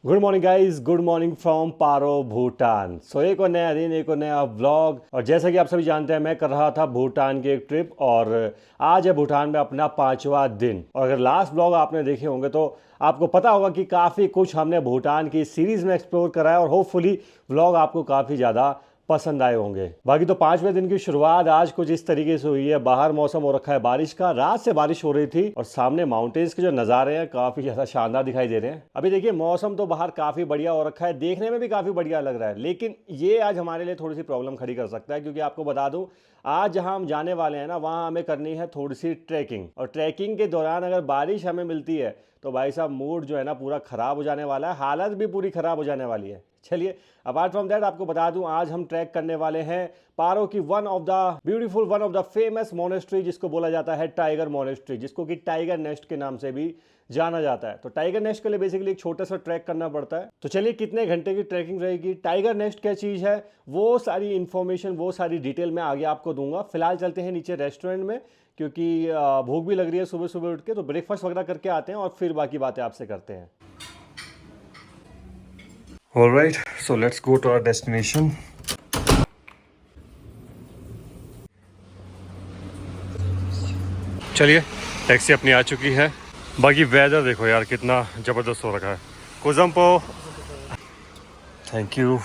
Good morning guys, good morning from Paro Bhutan. So एक और नया दिन, एक और नया व्लॉग। और जैसा कि आप सभी जानते हैं, मैं कर रहा था भूटान की एक ट्रिप और आज है भूटान में अपना 5वां दिन। और अगर लास्ट व्लॉग आपने देखे होंगे तो आपको पता होगा कि काफ़ी कुछ हमने भूटान की सीरीज़ में एक्सप्लोर करा है और होपफुली व्लॉग आपको काफ़ी ज़्यादा पसंद आए होंगे। बाकी तो 5वें दिन की शुरुआत आज कुछ इस तरीके से हुई है। बाहर मौसम हो रखा है बारिश का, रात से बारिश हो रही थी और सामने माउंटेन्स के जो नज़ारे हैं काफ़ी ज़्यादा शानदार दिखाई दे रहे हैं। अभी देखिए मौसम तो बाहर काफ़ी बढ़िया हो रखा है, देखने में भी काफ़ी बढ़िया लग रहा है, लेकिन ये आज हमारे लिए थोड़ी सी प्रॉब्लम खड़ी कर सकता है, क्योंकि आपको बता दूं आज जहां हम जाने वाले हैं ना, वहां हमें करनी है थोड़ी सी ट्रैकिंग। और ट्रैकिंग के दौरान अगर बारिश हमें मिलती है तो भाई साहब मूड जो है ना पूरा ख़राब हो जाने वाला है, हालत भी पूरी ख़राब हो जाने वाली है। चलिए अपार्ट फ्रॉम दैट आपको बता दूं आज हम ट्रैक करने वाले हैं पारो की one of the famous monastery, जिसको बोला जाता है टाइगर मोनेस्ट्री, जिसको कि टाइगर नेस्ट के नाम से भी जाना जाता है। तो टाइगर नेस्ट के लिए बेसिकली एक छोटा सा ट्रैक करना पड़ता है। तो चलिए कितने घंटे की ट्रैकिंग रहेगी, टाइगर नेस्ट क्या चीज़ है, वो सारी इन्फॉर्मेशन, वो सारी डिटेल मैं आगे आपको दूंगा। फिलहाल चलते हैं नीचे रेस्टोरेंट में, क्योंकि भूख भी लग रही है सुबह सुबह उठ के। तो ब्रेकफास्ट वगैरह करके आते हैं और फिर बाकी बातें आपसे करते हैं। Alright, so let's go to our destination. चलिए टैक्सी अपनी आ चुकी है। बाकी वेदर देखो यार कितना ज़बरदस्त हो रखा है। कोजम्पो, थैंक यू।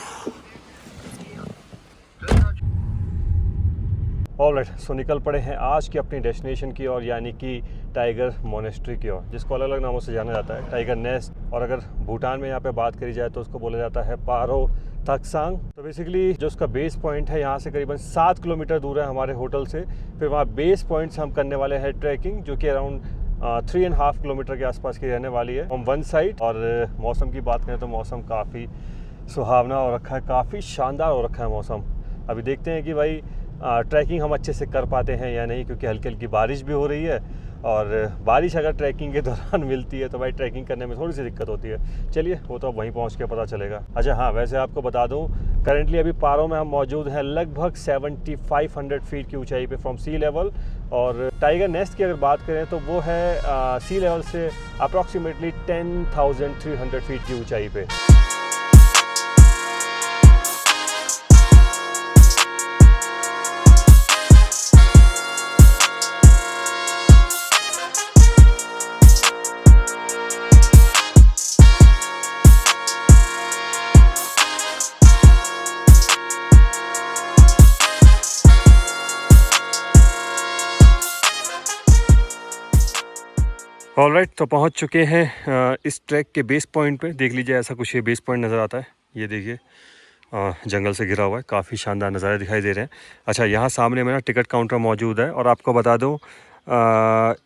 ऑलराइट, सो निकल पड़े हैं आज की अपनी डेस्टिनेशन की ओर, यानी कि टाइगर मोनेस्ट्री की ओर, जिसको अलग अलग नामों से जाना जाता है, टाइगर नेस्ट। और अगर भूटान में यहाँ पे बात करी जाए तो उसको बोला जाता है पारो तक्सांग। तो बेसिकली जो उसका बेस पॉइंट है यहाँ से करीबन 7 किलोमीटर दूर है हमारे होटल से। फिर वहाँ बेस पॉइंट से हम करने वाले हैं ट्रैकिंग, जो कि अराउंड 3.5 किलोमीटर के आसपास की रहने वाली है ऑन वन साइड। और मौसम की बात करें तो मौसम काफ़ी सुहावना हो रखा है, काफ़ी शानदार हो रखा है मौसम। अभी देखते हैं कि भाई ट्रैकिंग हम अच्छे से कर पाते हैं या नहीं, क्योंकि हल्की हल्की बारिश भी हो रही है। और बारिश अगर ट्रैकिंग के दौरान मिलती है तो भाई ट्रैकिंग करने में थोड़ी सी दिक्कत होती है। चलिए वो तो अब वहीं पहुंच के पता चलेगा। अच्छा हाँ, वैसे आपको बता दूं करंटली अभी पारो में हम मौजूद हैं लगभग 7500 फीट की ऊंचाई पे फ्रॉम सी लेवल। और टाइगर नेस्ट की अगर बात करें तो वो है सी लेवल से अप्रॉक्सीमेटली 10,300 फीट की ऊंचाई पे। ऑलराइट, तो पहुँच चुके हैं इस ट्रैक के बेस पॉइंट पे। देख लीजिए ऐसा कुछ ये बेस पॉइंट नज़र आता है। ये देखिए जंगल से घिरा हुआ है, काफ़ी शानदार नज़ारे दिखाई दे रहे हैं। अच्छा, यहाँ सामने में ना टिकट काउंटर मौजूद है। और आपको बता दूँ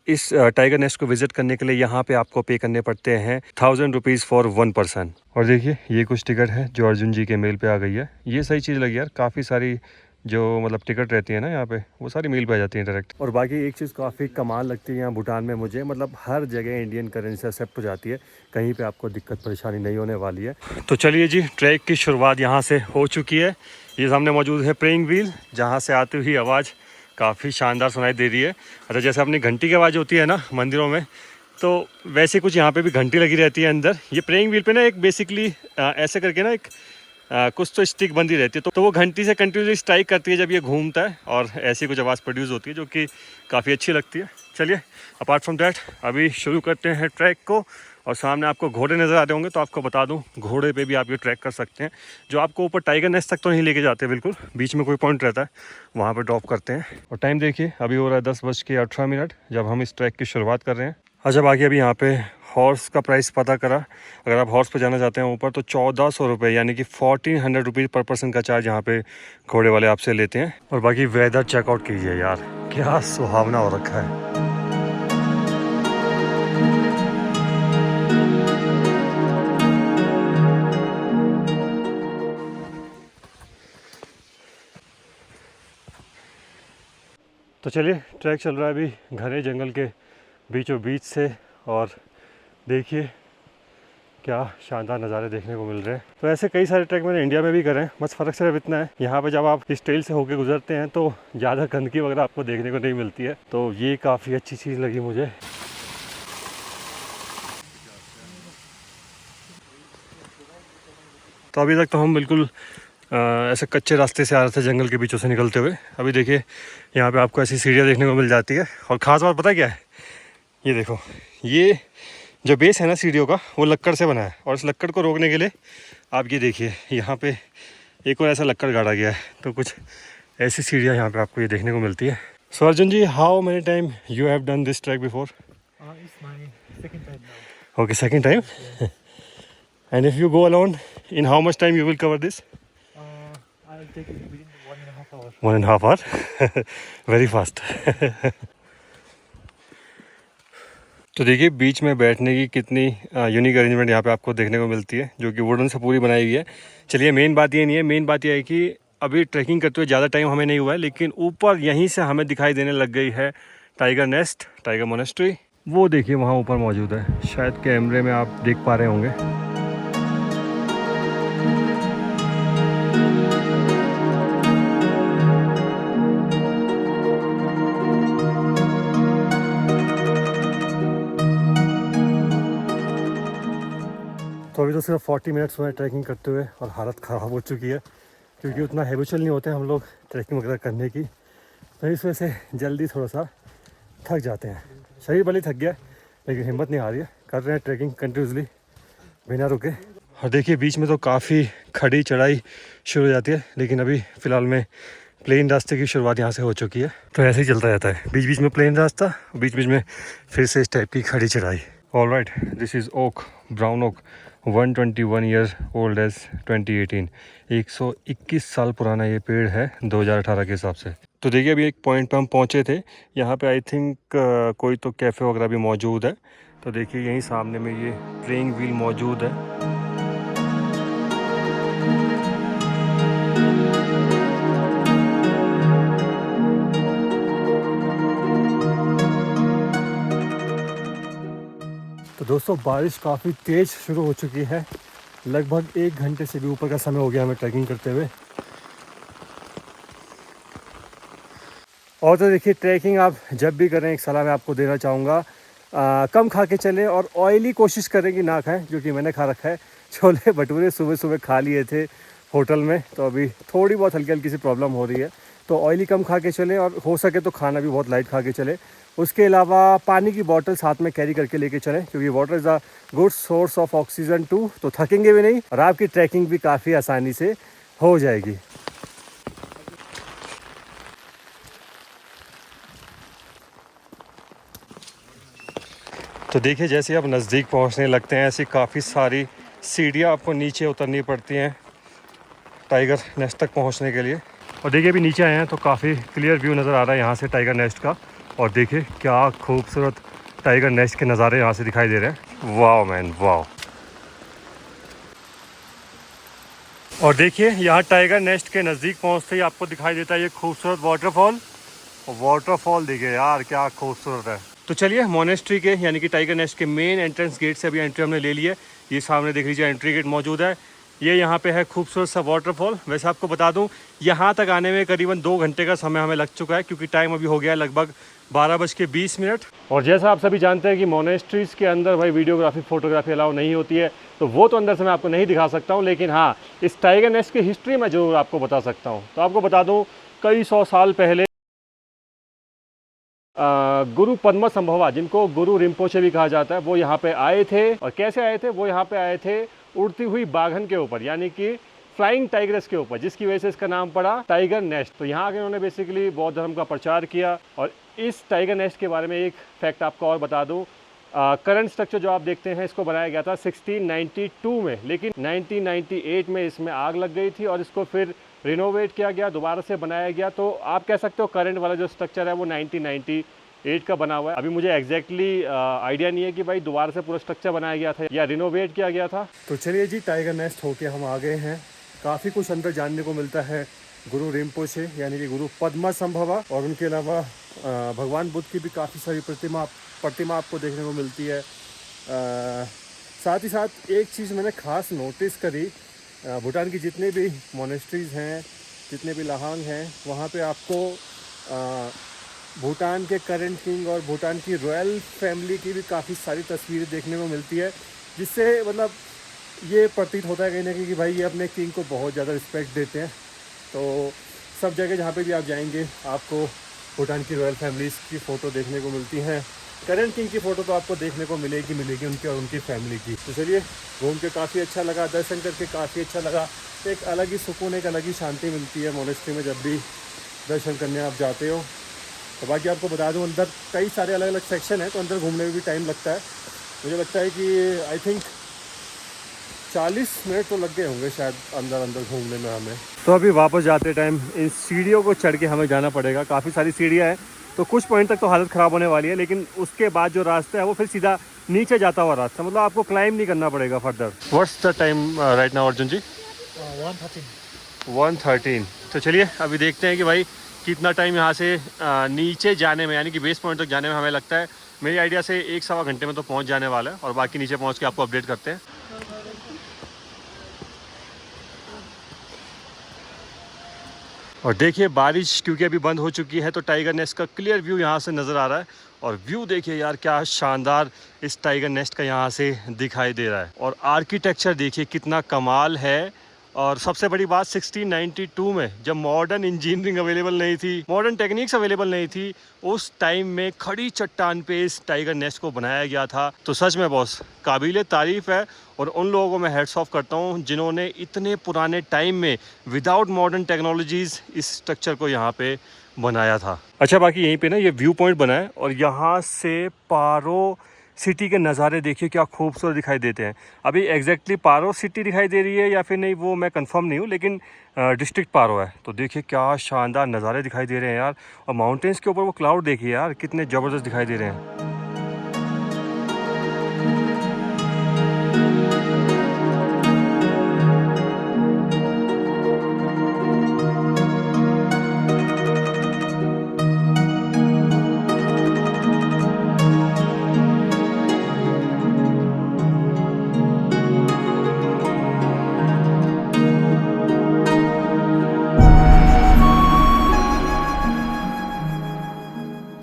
इस टाइगर नेस्ट को विज़िट करने के लिए यहाँ पे आपको पे करने पड़ते हैं 1000 रुपीज़ फॉर 1 पर्सन। और देखिए ये कुछ टिकट है जो अर्जुन जी के मेल पे आ गई है। ये सही चीज़ लगी यार, काफ़ी सारी जो मतलब टिकट रहती है ना यहाँ पे, वो सारी मेल पे आ जाती है डायरेक्ट। और बाकी एक चीज़ काफ़ी कमाल लगती है यहाँ भूटान में मुझे, मतलब हर जगह इंडियन करेंसी एक्सेप्ट हो जाती है, कहीं पे आपको दिक्कत परेशानी नहीं होने वाली है। तो चलिए जी, ट्रैक की शुरुआत यहाँ से हो चुकी है। ये सामने मौजूद है प्रेइंग व्हील, जहाँ से आती हुई आवाज़ काफ़ी शानदार सुनाई दे रही है। अच्छा, जैसे अपनी घंटी की आवाज़ होती है ना मंदिरों में, तो वैसे कुछ यहाँ पे भी घंटी लगी रहती है अंदर। ये प्रेइंग व्हील पे ना एक बेसिकली ऐसे करके ना एक कुछ तो स्टिक बंदी रहती है, तो वो घंटी से कंटिन्यूसली स्ट्राइक करती है जब ये घूमता है, और ऐसी कुछ आवाज़ प्रोड्यूस होती है जो कि काफ़ी अच्छी लगती है। चलिए अपार्ट फ्रॉम दैट अभी शुरू करते हैं ट्रैक को। और सामने आपको घोड़े नज़र आ रहे होंगे, तो आपको बता दूं घोड़े पे भी आप ये ट्रैक कर सकते हैं, जो आपको ऊपर टाइगर नेस्ट तक तो नहीं लेके जाते, बिल्कुल बीच में कोई पॉइंट रहता है वहाँ पे ड्रॉप करते हैं। और टाइम देखिए अभी हो रहा है 10:18 जब हम इस ट्रैक की शुरुआत कर रहे हैं। अच्छा, बाकी अभी यहाँ पे हॉर्स का प्राइस पता करा। अगर आप हॉर्स पे जाना चाहते हैं ऊपर तो 1400 रुपये यानी कि 1400 रुपीज़ पर पर्सन का चार्ज यहाँ पे घोड़े वाले आपसे लेते हैं। और बाकी वेदर चेकआउट कीजिए यार, क्या सुहावना हो रखा है। तो चलिए ट्रैक चल रहा है अभी घने जंगल के बीचों बीच से, और देखिए क्या शानदार नज़ारे देखने को मिल रहे हैं। तो ऐसे कई सारे ट्रैक मैंने इंडिया में भी करे हैं, बस फ़र्क सिर्फ इतना है यहाँ पे जब आप इस ट्रेल से होके गुजरते हैं तो ज़्यादा गंदगी वगैरह आपको देखने को नहीं मिलती है, तो ये काफ़ी अच्छी चीज़ लगी मुझे। तो अभी तक तो हम बिल्कुल ऐसे कच्चे रास्ते से आ रहे थे जंगल के बीचों से निकलते हुए। अभी देखिए यहाँ पे आपको ऐसी सीढ़ियाँ देखने को मिल जाती है। और ख़ास बात पता क्या है, ये देखो, ये जो बेस है ना सीढ़ियों का, वो लक्कड़ से बना है। और इस लक्कड़ को रोकने के लिए आप ये देखिए यहाँ पे एक और ऐसा लक्कड़ गाड़ा गया है। तो कुछ ऐसी सीढ़ियाँ यहाँ पे आपको ये देखने को मिलती है। So Arjun ji, how many time you have done this track before? It's my second time now. Okay, second time. And if you go alone, in how much time you will cover this? I'll take it within 1.5 hours. 1.5 hour. Very fast. तो देखिए बीच में बैठने की कितनी unique arrangement यहाँ पे आपको देखने को मिलती है, जो कि वुडन से पूरी बनाई हुई है। चलिए, मेन बात ये नहीं है, मेन बात ये है कि अभी ट्रैकिंग करते हुए ज़्यादा टाइम हमें नहीं हुआ है, लेकिन ऊपर यहीं से हमें दिखाई देने लग गई है टाइगर नेस्ट, टाइगर मोनेस्ट्री। वो देखिए वहाँ ऊपर मौजूद है, शायद कैमरे में आप देख पा रहे होंगे। तो अभी तो सिर्फ 40 मिनट्स हुए ट्रैकिंग करते हुए और हालत ख़राब हो चुकी है, क्योंकि उतना हैबिचुअल नहीं होते हम लोग ट्रैकिंग वगैरह करने की। तो इस वजह से जल्दी थोड़ा सा थक जाते हैं। शरीर भले थक गया, लेकिन हिम्मत नहीं आ रही है। कर रहे हैं ट्रैकिंग कंटिन्यूसली बिना रुके। और देखिए बीच में तो काफ़ी खड़ी चढ़ाई शुरू हो जाती है, लेकिन अभी फ़िलहाल में प्लेन रास्ते की शुरुआत यहाँ से हो चुकी है। तो ऐसे ही चलता रहता है, बीच बीच में प्लेन रास्ता, बीच बीच में फिर से इस टाइप की खड़ी चढ़ाई। Alright, this is oak, brown oak, 121 year old as 2018। 121 साल पुराना ये पेड़ है 2018 के हिसाब से। तो देखिए अभी एक पॉइंट पे हम पहुँचे थे, यहाँ पे आई थिंक कोई तो कैफ़े वगैरह भी मौजूद है। तो देखिए यहीं सामने में ये प्लेइंग व्हील मौजूद है। तो दोस्तों बारिश काफ़ी तेज़ शुरू हो चुकी है। लगभग 1 घंटे से भी ऊपर का समय हो गया हमें ट्रैकिंग करते हुए। और तो देखिए ट्रैकिंग आप जब भी करें, एक सलाह मैं आपको देना चाहूँगा, कम खा के चलें और ऑयली कोशिश करें कि ना खाएं, जो कि मैंने खा रखा है। छोले भटूरे सुबह सुबह खा लिए थे होटल में, तो अभी थोड़ी बहुत हल्की हल्की सी प्रॉब्लम हो रही है। तो ऑयली कम खा के चलें और हो सके तो खाना भी बहुत लाइट खा के चलें। उसके अलावा पानी की बॉटल साथ में कैरी करके लेके चलें, क्योंकि water is a good source of oxygen too. तो थकेंगे भी नहीं और आपकी ट्रैकिंग भी काफ़ी आसानी से हो जाएगी। तो देखिए जैसे आप नज़दीक पहुंचने लगते हैं, ऐसी काफ़ी सारी सीढ़ियां आपको नीचे उतरनी पड़ती हैं टाइगर नेस्ट तक पहुंचने के लिए। और देखिए अभी नीचे आए हैं तो काफ़ी क्लियर व्यू नज़र आ रहा है यहाँ से टाइगर नेस्ट का। और देखिए क्या खूबसूरत टाइगर नेस्ट के नज़ारे यहाँ से दिखाई दे रहे हैं। वाह मैन वाह। और देखिए यहाँ टाइगर नेस्ट के नज़दीक पहुँचते ही आपको दिखाई देता है ये खूबसूरत वाटरफॉल। और वाटरफॉल देखिए यार क्या खूबसूरत है। तो चलिए मोनेस्ट्री के यानी कि टाइगर नेस्ट के मेन एंट्रेंस गेट से अभी एंट्री हमने ले ली है। ये सामने देख लीजिए एंट्री गेट मौजूद है। ये यहाँ पे है खूबसूरत सा वाटरफॉल। वैसे आपको बता दूं यहाँ तक आने में करीबन 2 घंटे का समय हमें लग चुका है, क्योंकि टाइम अभी हो गया है लगभग 12:20। और जैसा आप सभी जानते हैं कि मोनेस्ट्रीज़ के अंदर भाई वीडियोग्राफी फोटोग्राफी अलाउ नहीं होती है, तो वो तो अंदर से मैं आपको नहीं दिखा सकता हूँ। लेकिन हाँ, इस टाइगर नेस्ट की हिस्ट्री मैं ज़रूर आपको बता सकता हूँ। तो आपको बता दूँ कई 100 साल पहले गुरु पद्मसंभवा, जिनको गुरु रिम्पोचे भी कहा जाता है, वो यहाँ पे आए थे। और कैसे आए थे? वो यहाँ पे आए थे उड़ती हुई बाघन के ऊपर, यानी कि फ्लाइंग टाइगर्स के ऊपर, जिसकी वजह से इसका नाम पड़ा टाइगर नेस्ट। तो यहाँ आके उन्होंने बेसिकली बौद्ध धर्म का प्रचार किया। और इस टाइगर नेस्ट के बारे में एक फैक्ट आपको और बता दूँ, करंट स्ट्रक्चर जो आप देखते हैं इसको बनाया गया था 1692 में, लेकिन 1998 में इसमें आग लग गई थी और इसको फिर रिनोवेट किया गया, दोबारा से बनाया गया। तो आप कह सकते हो करंट वाला जो स्ट्रक्चर है वो 1998 का बना हुआ है। अभी मुझे एग्जैक्टली आइडिया नहीं है कि भाई दोबारा से पूरा स्ट्रक्चर बनाया गया था या रिनोवेट किया गया था। तो चलिए जी, टाइगर नेस्ट होके हम आ गए हैं। काफ़ी कुछ अंदर जानने को मिलता है गुरु रिम्पोचे यानी कि गुरु पद्मसंभवा, और उनके अलावा भगवान बुद्ध की भी काफ़ी सारी प्रतिमा आपको देखने को मिलती है। साथ ही साथ एक चीज़ मैंने ख़ास नोटिस करी, भूटान की जितने भी मोनेस्ट्रीज़ हैं, जितने भी लहांग हैं, वहाँ पे आपको भूटान के करंट किंग और भूटान की रॉयल फैमिली की भी काफ़ी सारी तस्वीरें देखने को मिलती है, जिससे मतलब ये प्रतीत होता है कहीं ना कहीं कि भाई ये अपने किंग को बहुत ज़्यादा रिस्पेक्ट देते हैं। तो सब जगह जहाँ पे भी आप जाएंगे आपको भूटान की रॉयल फैमिलीज़ की फ़ोटो देखने को मिलती हैं। करंट किंग की फ़ोटो तो आपको देखने को मिलेगी उनकी और उनकी फैमिली की। तो चलिए घूम के काफ़ी अच्छा लगा, दर्शन करके काफ़ी अच्छा लगा। एक अलग ही सुकून, एक अलग ही शांति मिलती है मोनेस्ट्री में जब भी दर्शन करने आप जाते हो। तो बाकी आपको बता दूं अंदर कई सारे अलग अलग सेक्शन हैं, तो अंदर घूमने में भी टाइम लगता है। मुझे लगता है कि आई थिंक 40 मिनट तो लग गए होंगे शायद अंदर घूमने में हमें। तो अभी वापस जाते टाइम इन सीढ़ियों को चढ़ के हमें जाना पड़ेगा। काफ़ी सारी सीढ़ियाँ हैं, तो कुछ पॉइंट तक तो हालत ख़राब होने वाली है, लेकिन उसके बाद जो रास्ता है वो फिर सीधा नीचे जाता हुआ रास्ता, मतलब आपको क्लाइम नहीं करना पड़ेगा further. What's the time right now Arjun ji? 1:13. 1:13। तो चलिए अभी देखते हैं कि भाई कितना टाइम यहाँ से नीचे जाने में, यानी कि बेस पॉइंट तक जाने में हमें लगता है। मेरी आइडिया से 1-1.25 घंटे में तो पहुँच जाने वाला है, और बाकी नीचे पहुँच के आपको अपडेट करते हैं। और देखिए बारिश क्योंकि अभी बंद हो चुकी है, तो टाइगर नेस्ट का क्लियर व्यू यहाँ से नज़र आ रहा है। और व्यू देखिए यार, क्या शानदार इस टाइगर नेस्ट का यहाँ से दिखाई दे रहा है। और आर्किटेक्चर देखिए कितना कमाल है। और सबसे बड़ी बात 1692 में जब मॉडर्न इंजीनियरिंग अवेलेबल नहीं थी, मॉडर्न टेक्निक्स अवेलेबल नहीं थी, उस टाइम में खड़ी चट्टान पे इस टाइगर नेस्ट को बनाया गया था। तो सच में बॉस काबिले तारीफ़ है, और उन लोगों को मैं हेड्स ऑफ करता हूँ जिन्होंने इतने पुराने टाइम में विदाउट मॉडर्न टेक्नोलॉजीज़ इस स्ट्रक्चर को यहाँ पे बनाया था। अच्छा, बाकी यहीं पे ना ये व्यू पॉइंट बना है, और यहाँ से पारो सिटी के नज़ारे देखिए क्या खूबसूरत दिखाई देते हैं। अभी एग्जैक्टली पारो सिटी दिखाई दे रही है या फिर नहीं वो मैं कंफर्म नहीं हूँ, लेकिन डिस्ट्रिक्ट पारो है। तो देखिए क्या शानदार नज़ारे दिखाई दे रहे हैं यार। और माउंटेन्स के ऊपर वो क्लाउड देखिए यार, कितने ज़बरदस्त दिखाई दे रहे हैं।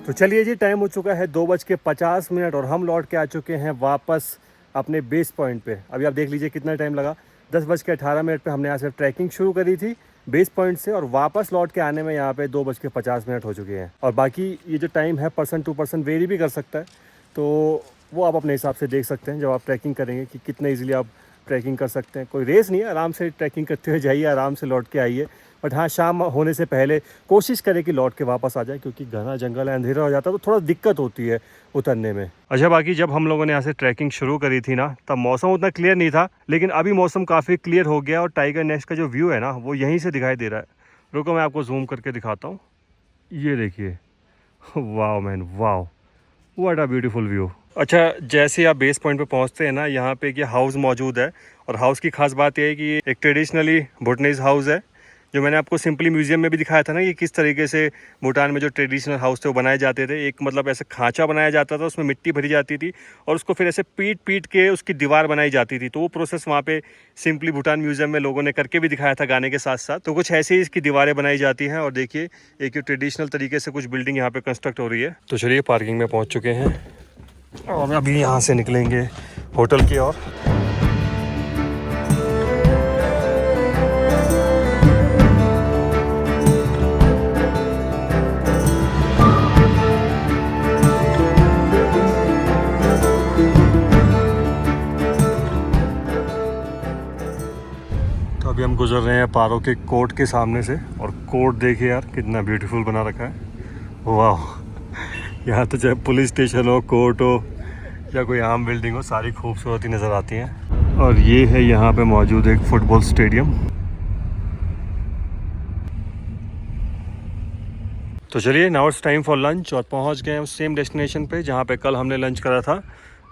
तो चलिए जी, टाइम हो चुका है 2:50 और हम लौट के आ चुके हैं वापस अपने बेस पॉइंट पे। अभी आप देख लीजिए कितना टाइम लगा। 10:18 पे हमने यहाँ से ट्रैकिंग शुरू करी थी बेस पॉइंट से, और वापस लौट के आने में यहाँ पे 2:50 हो चुके हैं। और बाकी ये जो टाइम है पर्सन टू पर्सन वेरी भी कर सकता है, तो वो आप अपने हिसाब से देख सकते हैं जब आप ट्रैकिंग करेंगे कि कितने ईजिली आप ट्रैकिंग कर सकते हैं। कोई रेस नहीं है, आराम से ट्रैकिंग करते हुए जाइए, आराम से लौट के आइए। बट हाँ, शाम होने से पहले कोशिश करें कि लौट के वापस आ जाए, क्योंकि घना जंगल है, अंधेरा हो जाता है तो थोड़ा दिक्कत होती है उतरने में। अच्छा, बाकी जब हम लोगों ने यहाँ से ट्रैकिंग शुरू करी थी ना, तब मौसम उतना क्लियर नहीं था, लेकिन अभी मौसम काफ़ी क्लियर हो गया, और टाइगर नेस्ट का जो व्यू है ना वो यहीं से दिखाई दे रहा है। रुको मैं आपको जूम करके दिखाता हूँ। ये देखिए, वाह मैन वाह, व्हाट अ ब्यूटीफुल व्यू। अच्छा, जैसे आप बेस पॉइंट पे पहुंचते हैं ना, यहाँ पे एक हाउस मौजूद है, और हाउस की खास बात यह है कि ये एक ट्रेडिशनली भूटानीज हाउस है, जो मैंने आपको सिंपली म्यूजियम में भी दिखाया था ना कि किस तरीके से भूटान में जो ट्रेडिशनल हाउस थे वो बनाए जाते थे। एक मतलब ऐसे खांचा बनाया जाता था, उसमें मिट्टी भरी जाती थी, और उसको फिर ऐसे पीट पीट के उसकी दीवार बनाई जाती थी। तो वो प्रोसेस वहाँ पे सिंपली भूटान म्यूजियम में लोगों ने करके भी दिखाया था गाने के साथ साथ। तो कुछ ऐसे ही इसकी दीवारें बनाई जाती हैं, और देखिए एक ट्रेडिशनल तरीके से कुछ बिल्डिंग यहाँ पे कंस्ट्रक्ट हो रही है। तो चलिए पार्किंग में पहुँच चुके हैं, और अभी यहाँ से निकलेंगे होटल की ओर। तो अभी हम गुजर रहे हैं पारो के कोर्ट के सामने से, और कोर्ट देखिए यार कितना ब्यूटीफुल बना रखा है। वाह, यहाँ तो चाहे पुलिस स्टेशन हो, कोर्ट हो, या कोई आम बिल्डिंग हो, सारी खूबसूरती नज़र आती हैं। और ये है यहाँ पे मौजूद एक फुटबॉल स्टेडियम। तो चलिए, now it's time for lunch, और पहुँच गए हैं उस सेम डेस्टिनेशन पे जहाँ पे कल हमने लंच करा था,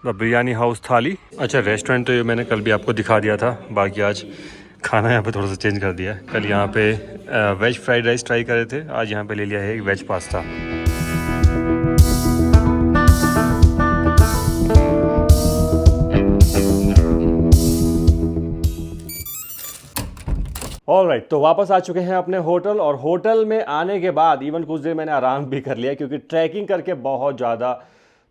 द बिरयानी हाउस थाली। अच्छा, रेस्टोरेंट तो ये मैंने कल भी आपको दिखा दिया था, बाकी आज खाना यहाँ पे थोड़ा सा चेंज कर दिया है। कल यहाँ पे वेज फ्राइड राइस ट्राई करे थे, आज यहाँ पे ले लिया है एक वेज पास्ता। ऑलराइट, तो वापस आ चुके हैं अपने होटल, और होटल में आने के बाद इवन कुछ देर मैंने आराम भी कर लिया, क्योंकि ट्रैकिंग करके बहुत ज़्यादा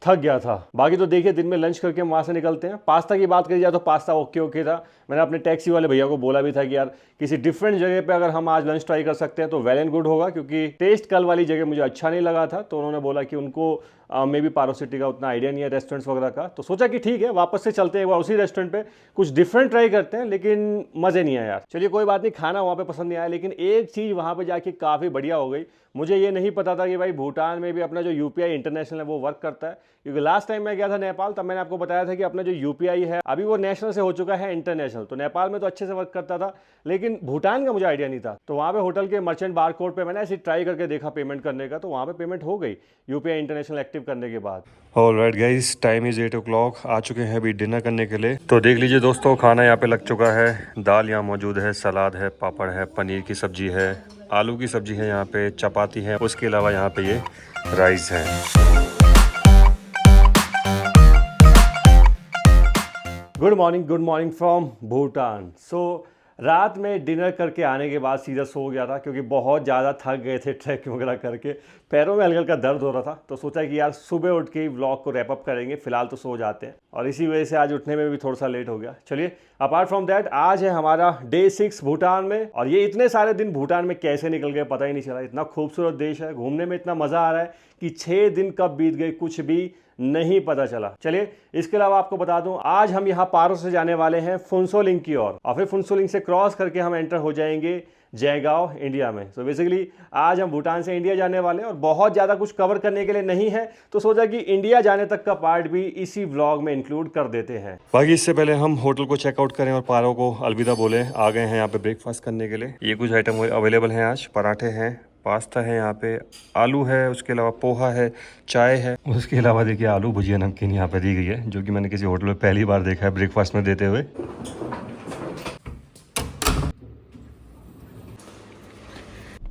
थक गया था। बाकी तो देखिए दिन में लंच करके हम वहाँ से निकलते हैं। पास्ता की बात करी जाए तो पास्ता ओके था। मैंने अपने टैक्सी वाले भैया को बोला भी था कि यार किसी डिफरेंट जगह पे अगर हम आज लंच ट्राई कर सकते हैं तो वेल एंड गुड होगा, क्योंकि टेस्ट कल वाली जगह मुझे अच्छा नहीं लगा था। तो उन्होंने बोला कि उनको मे बी पारो सिटी का उतना आइडिया नहीं है रेस्टोरेंट्स वगैरह का। तो सोचा कि ठीक है वापस से चलते हैं एक बार उसी रेस्टोरेंट पे, कुछ डिफरेंट ट्राई करते हैं, लेकिन मज़े नहीं आया यार। चलिए कोई बात नहीं, खाना वहाँ पे पसंद नहीं आया, लेकिन एक चीज़ वहाँ पे जाके काफ़ी बढ़िया हो गई। मुझे ये नहीं पता था कि भाई भूटान में भी अपना जो यूपीआई इंटरनेशनल है वो वर्क करता है, क्योंकि लास्ट टाइम मैं गया था नेपाल तब मैंने आपको बताया था कि अपना जो यूपीआई है अभी वो नेशनल से हो चुका है इंटरनेशनल। तो नेपाल में तो अच्छे से वर्क करता था, लेकिन भूटान का मुझे आइडिया नहीं था। तो वहाँ पे होटल के मर्चेंट बार कोड पे मैंने ऐसे ट्राई करके देखा पेमेंट करने का, तो वहाँ पे पेमेंट हो गई यूपीआई इंटरनेशनल एक्टिव करने के बाद। Alright guys, time is 8 o'clock। आ चुके हैं अभी डिनर करने के लिए। तो देख लीजिए दोस्तों, खाना यहाँ पे लग चुका है। दाल यहाँ मौजूद है, सलाद है, पापड़ है, पनीर की सब्जी है, आलू की सब्जी है, यहाँ पे चपाती है, उसके अलावा यहाँ पे ये राइस है। Good morning from Bhutan. So रात में डिनर करके आने के बाद सीधा सो गया था, क्योंकि बहुत ज़्यादा थक गए थे ट्रैक वगैरह करके, पैरों में हल्का हल्का दर्द हो रहा था। तो सोचा कि यार सुबह उठ के ही व्लॉग को रैप अप करेंगे, फिलहाल तो सो जाते हैं, और इसी वजह से आज उठने में भी थोड़ा सा लेट हो गया। चलिए अपार्ट फ्रॉम दैट आज है हमारा डे 6 भूटान में, और ये इतने सारे दिन भूटान में कैसे निकल गए पता ही नहीं चला। इतना खूबसूरत देश है, घूमने में इतना मज़ा आ रहा है कि 6 दिन कब बीत गए कुछ भी नहीं पता चला। चलिए इसके अलावा आपको बता दूं, आज हम यहाँ पारो से जाने वाले हैं फुनसोलिंग की ओर, और फिर फुनसोलिंग से क्रॉस करके हम एंटर हो जाएंगे जयगांव इंडिया में। सो बेसिकली आज हम भूटान से इंडिया जाने वाले हैं, और बहुत ज़्यादा कुछ कवर करने के लिए नहीं है, तो सोचा कि इंडिया जाने तक का पार्ट भी इसी व्लॉग में इंक्लूड कर देते हैं। बाकी इससे पहले हम होटल को चेकआउट करें और पारो को अलविदा बोले। आ गए हैं यहाँ पे ब्रेकफास्ट करने के लिए। ये कुछ आइटम अवेलेबल हैं आज। पराठे हैं, पास्ता है, यहाँ पे आलू है, उसके अलावा पोहा है, चाय है, उसके अलावा देखिए आलू भुजिया नमकीन यहाँ पे दी गई है, जो कि मैंने किसी होटल में पहली बार देखा है ब्रेकफास्ट में देते हुए।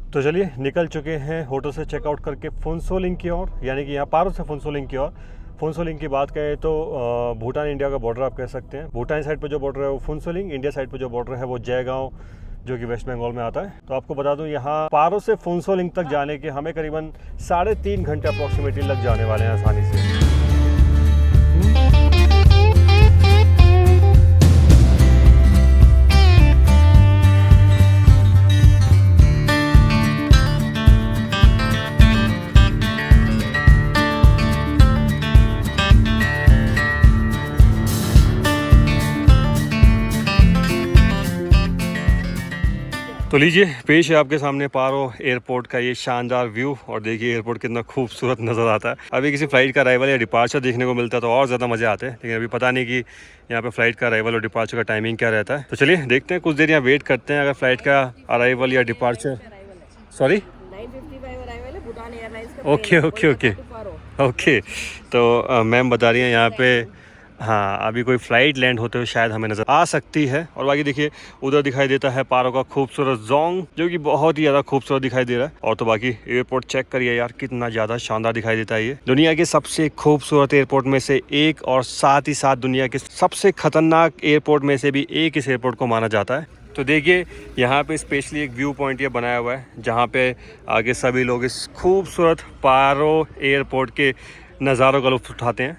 तो चलिए निकल चुके हैं होटल से चेकआउट करके फुनसोलिंग की ओर, यानी कि यहाँ पारो से फुनसोलिंग की ओर। फुनसोलिंग की बात करें तो भूटान इंडिया का बॉर्डर आप कह सकते हैं। भूटान साइड पर जो बॉर्डर है वो फुनसोलिंग, इंडिया साइड पर जो बॉर्डर है वो जयगांव, जो कि वेस्ट बंगाल में आता है। तो आपको बता दूं यहाँ पारो से फुनसोलिंग तक जाने के हमें करीबन 3.5 घंटे अप्रॉक्सीमेटली लग जाने वाले हैं आसानी से। तो लीजिए पेश है आपके सामने पारो एयरपोर्ट का ये शानदार व्यू, और देखिए एयरपोर्ट कितना खूबसूरत नज़र आता है। अभी किसी फ्लाइट का अराइवल या डिपार्चर देखने को मिलता है तो और ज़्यादा मज़े आते हैं, लेकिन अभी पता नहीं कि यहाँ पे फ्लाइट का अराइवल और डिपार्चर का टाइमिंग क्या रहता है। तो चलिए देखते हैं, कुछ देर यहाँ वेट करते हैं। अगर फ्लाइट का अराइवल या डिपार्चर, सॉरी 9:55 अराइवल है भूटान एयरलाइंस का। ओके। तो मैम बता रही हैं यहाँ पे हाँ अभी कोई फ़्लाइट लैंड होते हुए शायद हमें नज़र आ सकती है। और बाकी देखिए उधर दिखाई देता है पारो का खूबसूरत जोंग, जो कि बहुत ही ज़्यादा खूबसूरत दिखाई दे रहा है। और तो बाकी एयरपोर्ट चेक करिए यार, कितना ज़्यादा शानदार दिखाई देता है। ये दुनिया के सबसे खूबसूरत एयरपोर्ट में से एक, और साथ ही साथ दुनिया के सबसे खतरनाक एयरपोर्ट में से भी एक इस एयरपोर्ट को माना जाता है। तो देखिए यहाँ पे स्पेशली एक व्यू पॉइंट ये बनाया हुआ है, जहाँ पे आगे सभी लोग इस खूबसूरत पारो एयरपोर्ट के नज़ारों का लुत्फ़ उठाते हैं।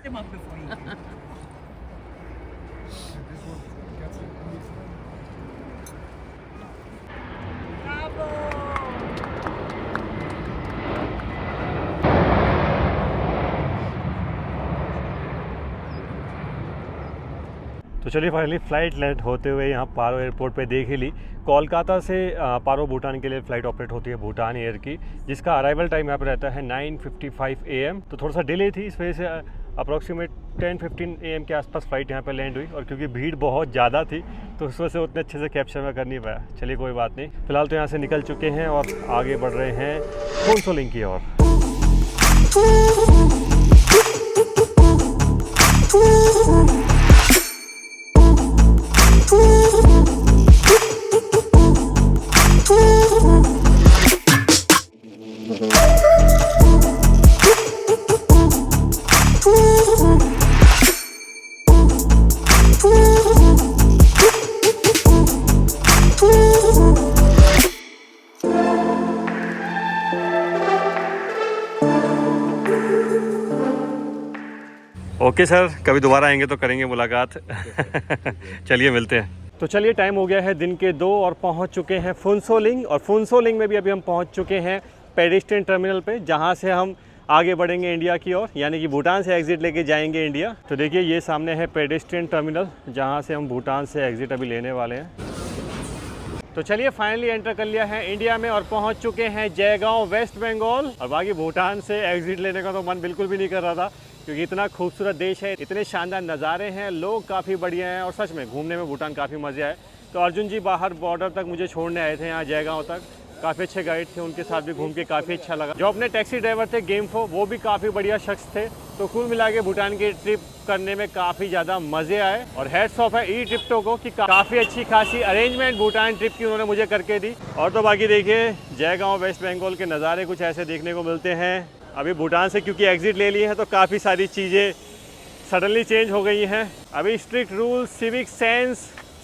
तो चलिए फाइनली फ़्लाइट लैंड होते हुए यहाँ पारो एयरपोर्ट पे देख ही ली। कोलकाता से पारो भूटान के लिए फ़्लाइट ऑपरेट होती है भूटान एयर की, जिसका अराइवल टाइम यहाँ पर रहता है 9:55 AM। तो थोड़ा सा डिले थी, इस वजह से अप्रॉक्सीमेट 10:15 AM के आसपास फ़्लाइट यहाँ पे लैंड हुई। और क्योंकि भीड़ बहुत ज़्यादा थी तो उस वजह से उतने अच्छे से कैप्चर मैं कर नहीं पाया। चलिए कोई बात नहीं, फ़िलहाल तो यहाँ से निकल चुके हैं और आगे बढ़ रहे हैं फुनसोलिंग की ओर। ओके सर, कभी दोबारा आएंगे तो करेंगे मुलाकात। चलिए मिलते हैं। तो चलिए टाइम हो गया है दिन के 2 और पहुंच चुके हैं फुनसोलिंग, और फुनसोलिंग में भी अभी हम पहुंच चुके हैं पेडेस्ट्रियन टर्मिनल पे, जहां से हम आगे बढ़ेंगे इंडिया की ओर, यानी कि भूटान से एग्जिट लेके जाएंगे इंडिया। तो देखिए ये सामने है पेडेस्ट्रियन टर्मिनल, जहां से हम भूटान से एग्जिट अभी लेने वाले हैं। तो चलिए फाइनली एंटर कर लिया है इंडिया में और पहुंच चुके हैं जयगांव, वेस्ट बंगाल। और बाकी भूटान से एग्जिट लेने का तो मन बिल्कुल भी नहीं कर रहा था, क्योंकि इतना खूबसूरत देश है, इतने शानदार नज़ारे हैं, लोग काफ़ी बढ़िया हैं और सच में घूमने में भूटान काफ़ी मज़े आए। तो अर्जुन जी बाहर बॉर्डर तक मुझे छोड़ने आए थे यहाँ जयगांव तक, काफ़ी अच्छे गाइड थे, उनके साथ भी घूम के काफ़ी अच्छा लगा। जो अपने टैक्सी ड्राइवर थे गेमफो, वो भी काफ़ी बढ़िया शख्स थे। तो कुल मिला के भूटान की ट्रिप करने में काफ़ी ज़्यादा मज़े आए, और हेड्स ऑफ है ई ट्रिप्टो को कि काफ़ी अच्छी खासी अरेंजमेंट भूटान ट्रिप की उन्होंने मुझे करके दी। और तो बाकी देखिए जयगांव वेस्ट बंगाल के नज़ारे कुछ ऐसे देखने को मिलते हैं। अभी भूटान से क्योंकि एग्जिट ले लिए हैं तो काफ़ी सारी चीज़ें सडनली चेंज हो गई हैं। अभी स्ट्रिक्ट रूल्स, सिविक सेंस,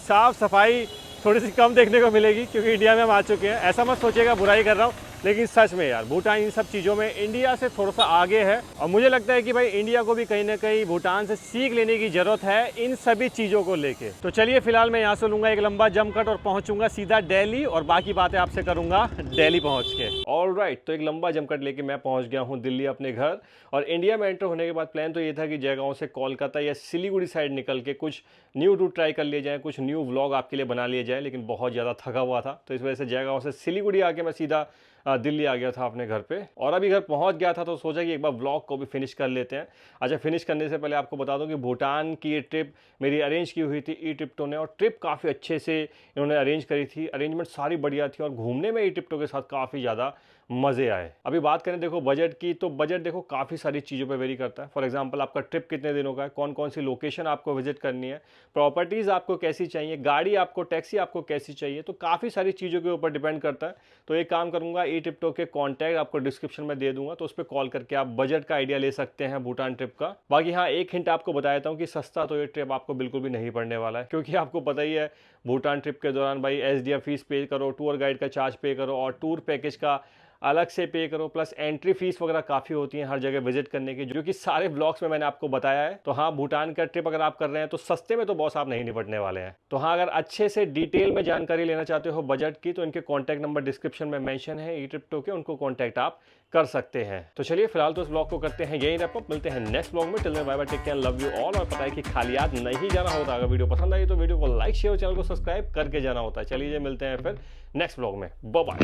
साफ़ सफाई थोड़ी सी कम देखने को मिलेगी, क्योंकि इंडिया में हम आ चुके हैं। ऐसा मत सोचिएगा बुराई कर रहा हूँ, लेकिन सच में यार भूटान इन सब चीज़ों में इंडिया से थोड़ा सा आगे है, और मुझे लगता है कि भाई इंडिया को भी कहीं ना कहीं भूटान से सीख लेने की ज़रूरत है इन सभी चीज़ों को लेके। तो चलिए फिलहाल मैं यहाँ से लूँगा एक लंबा जंप कट और पहुँचूंगा सीधा दिल्ली, और बाकी बातें आपसे करूँगा दिल्ली पहुँच के। ऑलराइट, तो एक लंबा जंप कट लेके मैं पहुँच गया हूँ दिल्ली अपने घर। और इंडिया में एंटर होने के बाद प्लान तो ये था कि जयगांव से कोलकाता या सिलीगुड़ी साइड निकल के कुछ न्यू रूट ट्राई कर लिए जाएँ, कुछ न्यू व्लॉग आपके लिए बना लिए जाए, लेकिन बहुत ज़्यादा थका हुआ था, तो इस वजह से जयगांव से सिलीगुड़ी आके मैं सीधा दिल्ली आ गया था अपने घर पे। और अभी घर पहुंच गया था तो सोचा कि एक बार व्लॉग को भी फिनिश कर लेते हैं। अच्छा, फिनिश करने से पहले आपको बता दूं कि भूटान की ये ट्रिप मेरी अरेंज की हुई थी ई ट्रिप्टो ने, और ट्रिप काफ़ी अच्छे से इन्होंने अरेंज करी थी, अरेंजमेंट सारी बढ़िया थी, और घूमने में ई ट्रिप्टो के साथ काफ़ी ज़्यादा मज़े आए। अभी बात करें देखो बजट की, तो बजट देखो काफ़ी सारी चीज़ों पे वेरी करता है। फॉर एग्जांपल आपका ट्रिप कितने दिनों का है, कौन कौन सी लोकेशन आपको विजिट करनी है, प्रॉपर्टीज़ आपको कैसी चाहिए, गाड़ी आपको, टैक्सी आपको कैसी चाहिए, तो काफ़ी सारी चीज़ों के ऊपर डिपेंड करता है। तो एक काम करूँगा, ई ट्रिप्टो के कॉन्टैक्ट आपको डिस्क्रिप्शन में दे दूंगा, तो उस पर कॉल करके आप बजट का आइडिया ले सकते हैं भूटान ट्रिप का। बाकी हाँ, एक हिंट आपको बता देता हूँ कि सस्ता तो ये ट्रिप आपको बिल्कुल भी नहीं पड़ने वाला है, क्योंकि आपको पता ही है भूटान ट्रिप के दौरान भाई SDF फीस पे करो, टूर गाइड का चार्ज पे करो, और टूर पैकेज का अलग से पे करो, प्लस एंट्री फीस वगैरह काफ़ी होती है हर जगह विजिट करने की, जो कि सारे ब्लॉग्स में मैंने आपको बताया है। तो हाँ, भूटान का ट्रिप अगर आप कर रहे हैं तो सस्ते में तो बॉस आप नहीं निपटने वाले हैं। तो हाँ, अगर अच्छे से डिटेल में जानकारी लेना चाहते हो बजट की, तो इनके कॉन्टैक्ट नंबर डिस्क्रिप्शन में मेंशन है ई ट्रिप्टो के, उनको कॉन्टैक्ट आप कर सकते हैं। तो चलिए फिलहाल तो इस ब्लॉग को करते हैं यही रैप अप, मिलते हैं नेक्स्ट ब्लॉग में। Till then bye bye, take care, love you all. और पता है कि खाली हाथ नहीं जाना होता, अगर वीडियो पसंद आई तो वीडियो को लाइक शेयर, चैनल को सब्सक्राइब करके जाना होता है। चलिए मिलते हैं फिर नेक्स्ट ब्लॉग में, बाय बाय।